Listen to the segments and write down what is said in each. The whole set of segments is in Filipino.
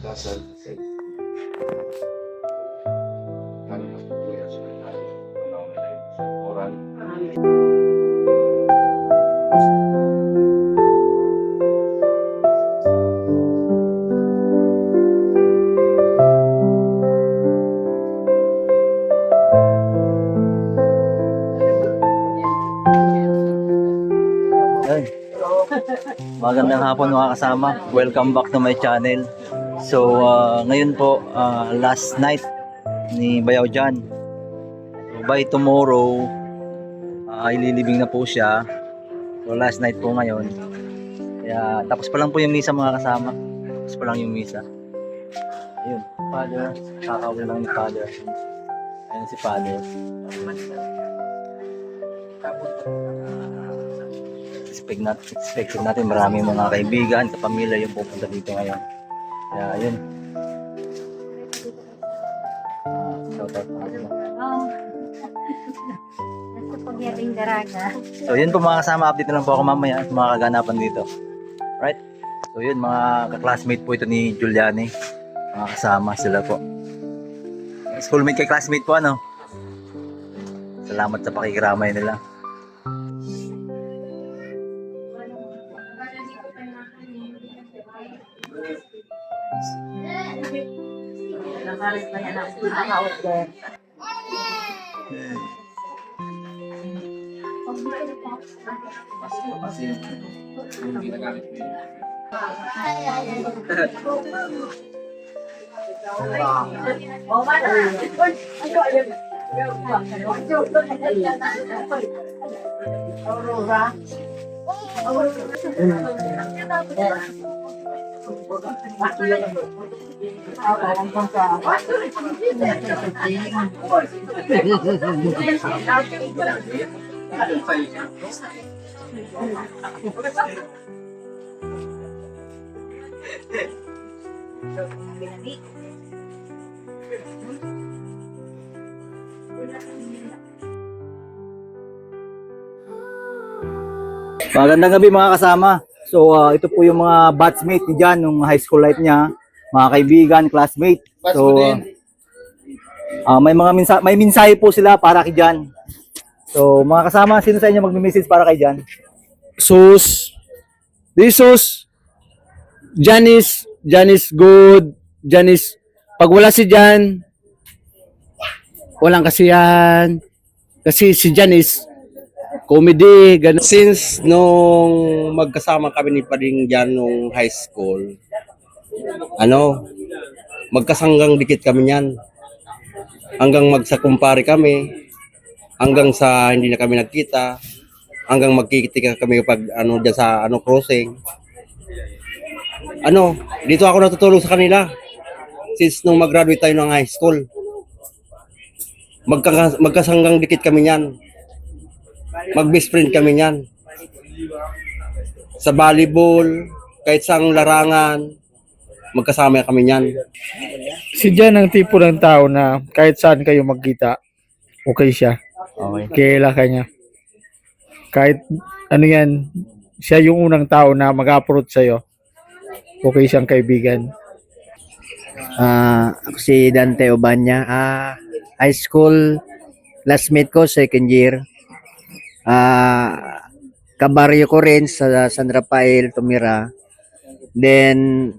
Kasal. Kami na po kuya sa oral. Ay, magandang hapon mga kasama. Welcome back to my channel. So, ngayon po, last night ni Bayaw Jan. So, by tomorrow, ililibing na po siya. So, last night po ngayon. Kaya, tapos pa lang po yung misa mga kasama. Tapos pa lang yung misa. Ayun, Father. Kakawin lang ni Father. Ayun si Father. Expect natin maraming mga kaibigan, kapamilya yung pupunta dito ngayon. Kaya yun. Shout out natin. Nasa pagyating daraga. So yun po mga kasama, update na lang po ako mamaya at mga kaganapan dito. Right? So yun, mga ka-classmate po ito ni Juliani. Mga kasama sila po. Schoolmate kay classmate po ano. Salamat sa pakikiramay nila. Nakarit pa yan ang pinaka-out there. Kasi yung ginagamit ko yun. Aurora. Magandang gabi mga kasama. So ito po yung mga batchmate ni Jan nung high school life niya, mga kaibigan, classmate. So may mensahe po sila para kay Jan. So mga kasama, sino sa inyo magme-message para kay Jan? Sus, Janice good, Janice, pag wala si Jan, walang kasiyahan, kasi si Janice, comedy, ganun. Since nung magkasama kami ni Pading Jan nung high school, magkasanggang dikit kami niyan. Hanggang magsakumpare kami, hanggang sa hindi na kami nagkita, hanggang magkikita kami pag diyan sa crossing. Dito ako natutulog sa kanila since nung mag-graduate tayo ng high school. Magkasanggang dikit kami niyan. Mag-best friend kami niyan. Sa volleyball, kahit sa larangan, magkasama kami niyan. Si Jan ang tipo ng tao na kahit saan kayo magkita, okay siya. Okay. Kilala ka niya. Kahit ano yan, siya yung unang tao na mag-approach sa'yo. Okay siyang kaibigan. Ako si Dante Obanya. High school classmate ko, second year. Kabaryo ko rin sa San Rafael, tumira. Then,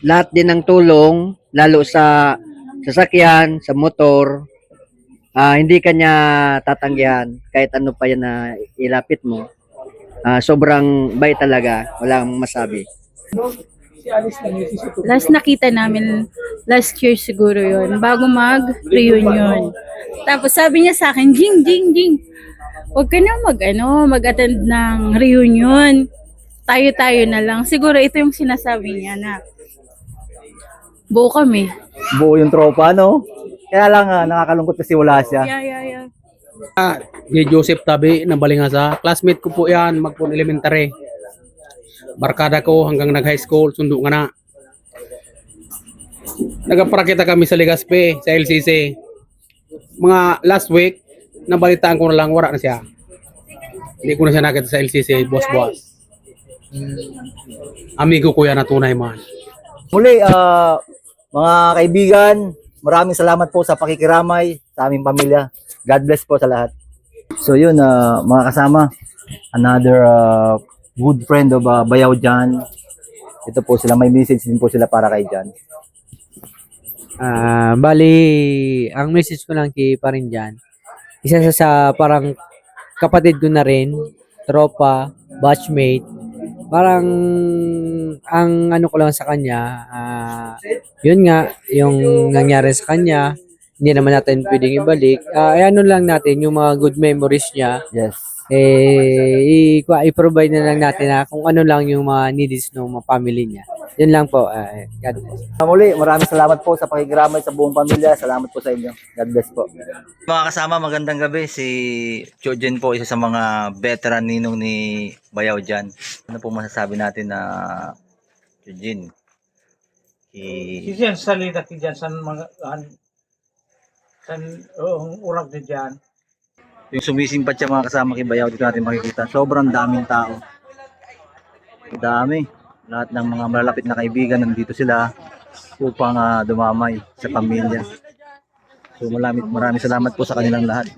lahat din ng tulong, lalo sa sasakyan, sa motor, hindi kanya tatanggihan kahit ano pa yan na ilapit mo. Sobrang bait talaga, walang masabi. Last nakita namin last year siguro yon bago mag-reunion. Tapos sabi niya sa akin, Jing, huwag ka na mag-attend ng reunion. Tayo-tayo na lang. Siguro ito yung sinasabi niya na buo kami. Buo yung tropa, no? Kaya lang nakakalungkot kasi wala siya. Yeah. J. Joseph Tabi ng Balingasa. Classmate ko po yan, magpun elementary. Barkada ko hanggang nag-high school, sundo nga na. Nagparakita kami sa Legazpi, sa LCC. Mga last week, nabalitaan ko na lang, wala na siya. Hindi ko na siya nakita sa LCC, boss. Amigo ko yan na tunay man. Muli, mga kaibigan, maraming salamat po sa pakikiramay sa aming pamilya. God bless po sa lahat. So yun, mga kasama, another good friend of Bayaw Jan. Ito po sila, may message din po sila para kay Jan. Bali, ang message ko lang kay parin dyan, isa sa parang kapatid ko na rin, tropa, batchmate, parang ang ano ko lang sa kanya, yun nga, yung nangyari sa kanya, hindi naman natin pwedeng ibalik. Ano lang natin, yung mga good memories niya, Yes. i-provide na lang natin na kung ano lang yung mga needs ng mga family niya. Yun lang po. God bless. Muli, maraming salamat po sa pakikiramay sa buong pamilya. Salamat po sa inyo. God bless po. Mga kasama, magandang gabi. Si Chojen po, isa sa mga veteran ninong ni Bayaw Jan. Ano po masasabi natin na Chojen? Diyan sa lidak diyan sa mga urag na diyan. Yung sumisimpat siya mga kasama kay Bayaw, dito natin makikita. Sobrang daming tao. Dami. Lahat ng mga malalapit na kaibigan nandito sila upang dumamay sa pamilya. So maraming salamat po sa kanilang lahat.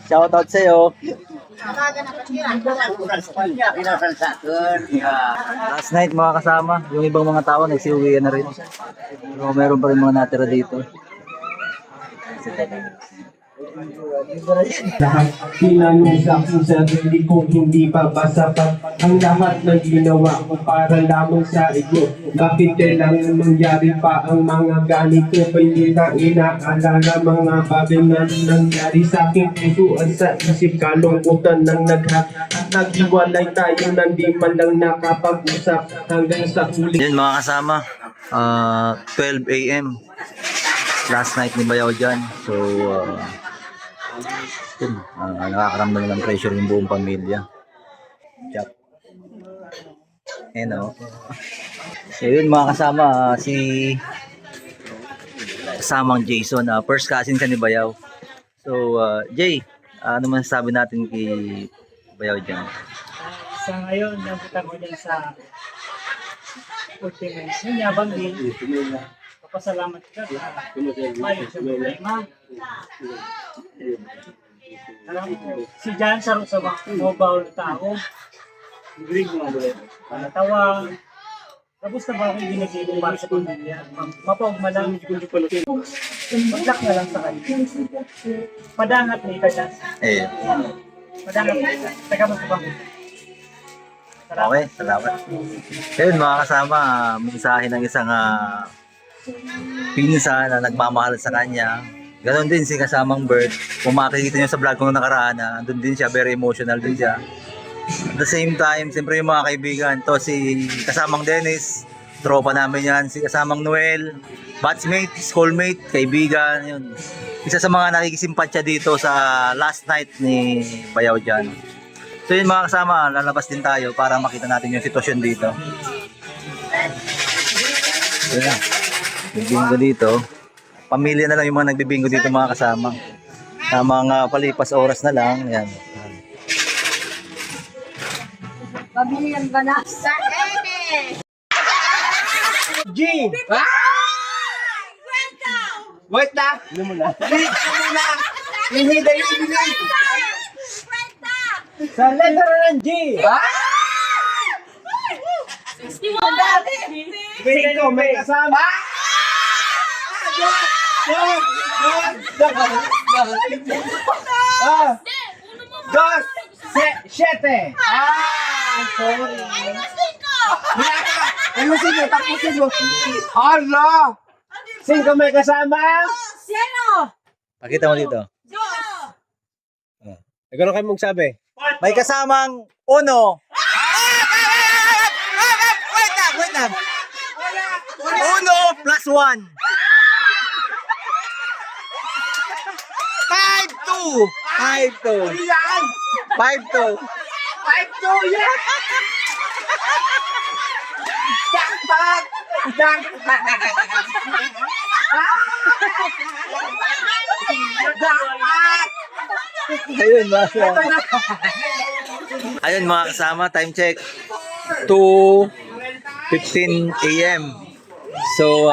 Shout out sa iyo. Last night mga kasama, yung ibang mga tao nagsiuwi na rin. Pero meron pa rin mga natira dito. Lahat tinanong sa aking sarili ko, hindi pa ba sapat ang lahat ng ginawa ko para lamang sa iyo? Bakit kailangan mangyari pa ang mga ganito? Hindi na inaalala mga bagay na nangyari sa aking puso at sa isip. Kalungkutan ng naghiwalay tayo nang di man lang nakapag-usap hanggang sa huli. Yan mga kasama, 12 AM last night ni Bayaw Jan. So nakakaramdam ng pressure yung buong pamilya. Chap. So yun mga kasama, si kasamang Jason, first cousin siya ni Bayaw. So Jay, ano man sabi natin kay Bayaw Jan? Sa ngayon, nabutan ko dyan sa ultimate. Yun yabang din. Papasalamat ka sa mayo sa problema. Si Jan sa mga mobile tao. Panatawa. Tapos na ba akong ginagiging para sa pamilya? Mapagma lang. Maglak na lang sa kanya. Padangat ni ka dyan. Padangat ni ka. Taga mo sa pamilya. Okay, salamat. Ayun mga kasama, mensahe ng isang pinsan na nagmamahal sa kanya. Ganon din si kasamang Bert. Kung makikita niyo sa vlog ko nung nakaraan, doon din siya, very emotional din siya. At the same time, siyempre yung mga kaibigan, to si kasamang Dennis, tropa namin yan, si kasamang Noel, batchmate, schoolmate, kaibigan, yun. Isa sa mga nakikisimpatya dito sa last night ni Bayaw Jan. So yun mga kasama, lalabas din tayo para makita natin yung sitwasyon dito. Yun na, nagbibingo dito. Pamilya na lang yung mga nagbibingo dito mga kasama. Sa mga palipas oras na lang, yan. Pabilihan ba na? Sa ene! G! Wait na! Ano mo na? Hindi na yun! Sa letter ng G! Sino may kasama? Dos! Siete! Sorry. Ano sino? Tapusin mo. Allah! Sino may kasama? Pakita mo dito. Ikaw kayo mong sabi. May kasamang uno. Wait lang. Uno plus 1. 5-2. 5-2. 5-2, yes! Jackpot! Jackpot! Ayun, ayun mga kasama, time check. 2:15 a.m. So,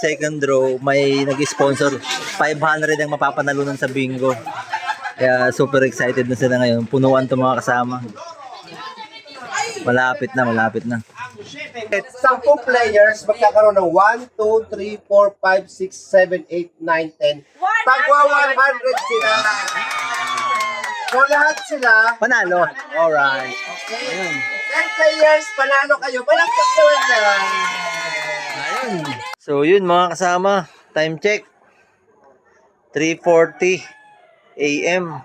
second draw, may nag-sponsor. 500 ang mapapanalunan sa bingo. Kaya super excited na sila ngayon. Punuan to mga kasama. Malapit na, malapit na. 10 players magkakaroon ng 1, 2, 3, 4, 5, 6, 7, 8, 9, 10. Pagwa 100 sila. So lahat sila, Panalo. Alright. Ayun. 10 players, panalo kayo. Palagpak naman na. Ayun. So yun mga kasama, time check. 3:40 a.m.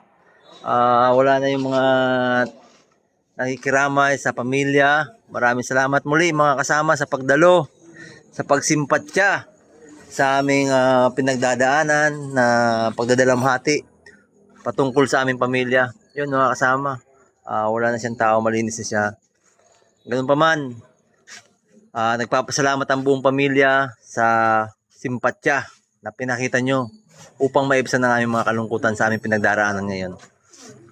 Wala na yung mga nakikiramay sa pamilya. Maraming salamat muli mga kasama sa pagdalo, sa pagsimpatya sa aming pinagdadaanan na pagdadalamhati patungkol sa aming pamilya. Yun mga kasama, wala na siyang tao, malinis na siya. Ganun pa man, nagpapasalamat ang buong pamilya sa simpatya na pinakita nyo upang maibsan ang aming mga kalungkutan sa aming pinagdaraanan ngayon.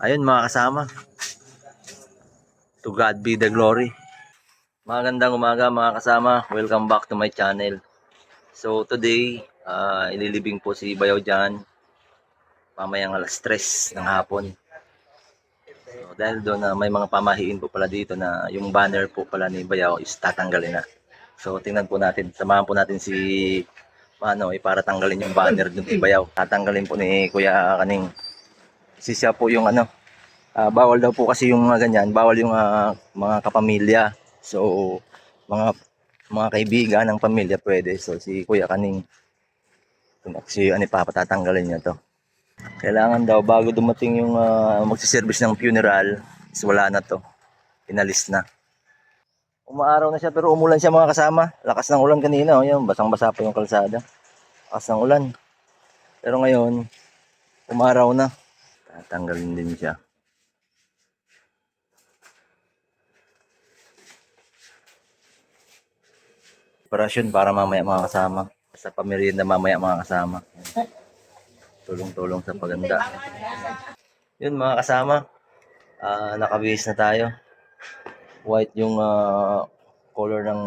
Ayun mga kasama, to God be the glory. Magandang umaga mga kasama, welcome back to my channel. So today, ililibing po si Bayaw Jan mamayang alas 3 ng hapon. So, dahil doon may mga pamahiin po pala dito na yung banner po pala ni Bayaw is tatanggalin na. So tingnan po natin, samahan po natin si para tanggalin yung banner doon ni Bayaw. Tatanggalin po ni Kuya Kaning. Kasi siya po yung bawal daw po kasi yung ganyan, bawal yung mga kapamilya. So mga kaibigan ng pamilya pwede. So si Kuya Kaning, si papatatanggalin niya to. Kailangan daw bago dumating yung magsiservice ng funeral, is wala na to. Inalis na. Umaaraw na siya pero umulan siya mga kasama. Lakas ng ulan kanina, yun, basang-basa pa yung kalsada. Lakas ng ulan. Pero ngayon, umaraw na. Tatanggalin din siya. Operasyon para mamaya mga kasama. Sa pamilya na mamaya mga kasama. Tulong-tulong sa paganda. Yun mga kasama, nakabihis na tayo. White yung color ng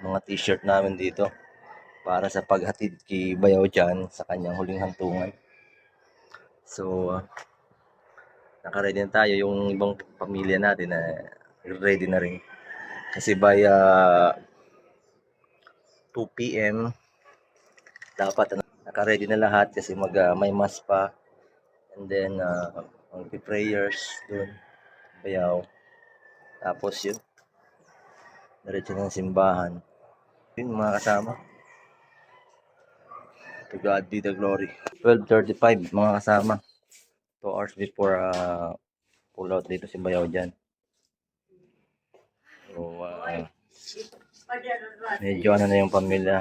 mga t-shirt namin dito para sa paghatid kay Bayaw Jan sa kanyang huling hantungan. So naka-ready na tayo. Yung ibang pamilya natin ready na rin kasi by 2 p.m. dapat naka-ready na lahat kasi may mass pa, and then mag-prayers doon Bayaw, tapos yun diretso ng simbahan. Yun mga kasama, to God be the glory. 12:35 mga kasama, 2 hours before pull out dito si Bayaw Jan. So medyo na yung pamilya,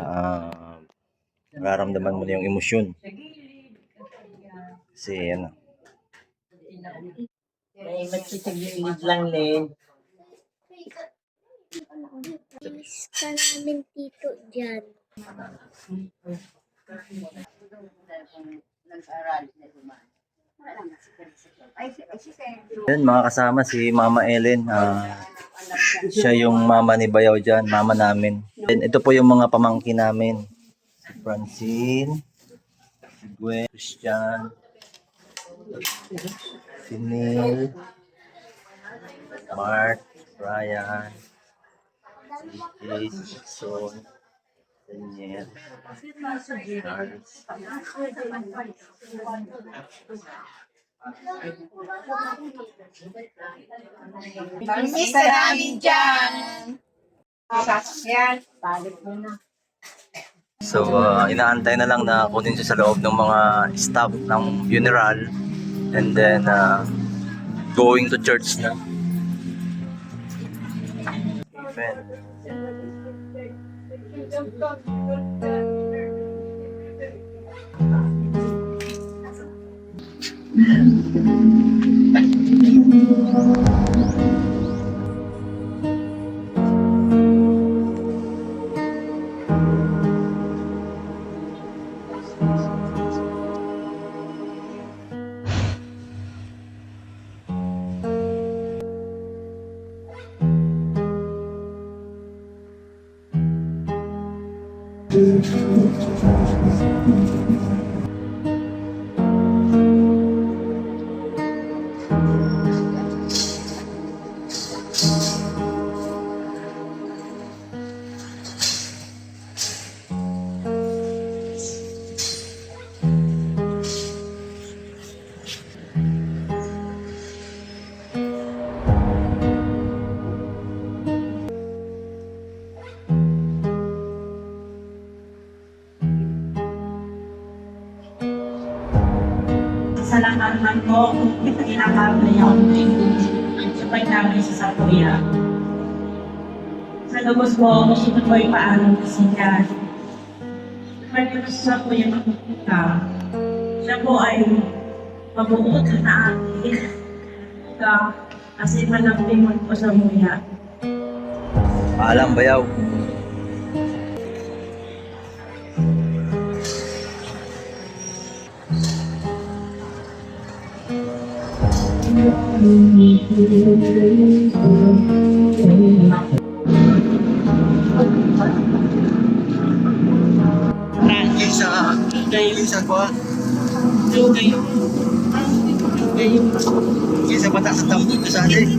nararamdaman mo na yung emosyon. Kasi Magkitagilid lang din. Miss ka namin tito dyan. yun mga kasama, si Mama Ellen, siya yung mama ni Bayaw Jan, mama namin. And ito po yung mga pamangkin namin, si Francine, si Gwen, Christian, si Neil, Mark, Brian, si Jay, si Jackson, Daniel, Charles. Miss ka namin dyan. Yan, balik mo na. So, inaantay na lang na kunin siya sa loob ng mga staff ng funeral, and then going to church na. Amen. Salamat man po kung ginagawa niyo sa pagdamay sa Kuya. Sa lubos po, gusto ko po ipaalam kasi yan. Pagdating sa Kuya magpupunta, siya po ay mabuot na atin. Kasi malapimon po sa Kuya. Paalam, bayaw. Isa ko. Isa bata sa tampon ko sa atin.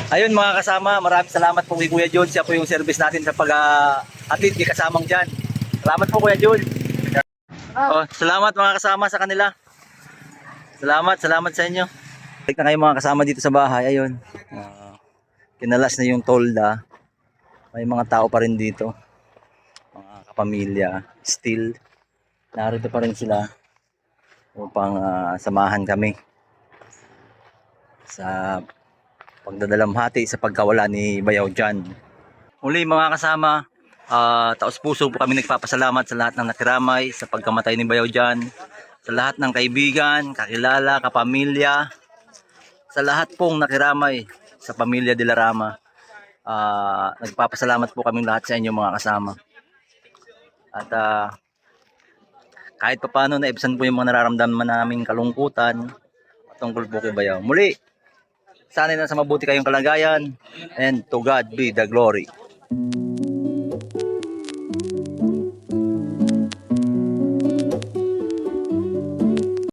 Ayun mga kasama, maraming salamat po kay Kuya John. Siya po yung service natin sa pag-atid ni kasamang dyan. Salamat po Kuya John. Oh, salamat mga kasama sa kanila. Salamat sa inyo. Balik na kayo mga kasama dito sa bahay. Ayun, kinalas na yung tolda. May mga tao pa rin dito. Mga kapamilya. Still, narito pa rin sila upang samahan kami sa pagdadalamhati sa pagkawala ni Bayaw Jan. Muli mga kasama, taos puso po kami nagpapasalamat sa lahat ng nakiramay sa pagkamatay ni Bayaw Jan, sa lahat ng kaibigan, kakilala, kapamilya, sa lahat pong nakiramay sa pamilya de la Rama. Nagpapasalamat po kami lahat sa inyo mga kasama. At kahit pa paano naibsan po yung mga nararamdaman naming kalungkutan tungkol po kay Bayaw. Muli, sana na sa mabuti kayong kalagayan, and to God be the glory.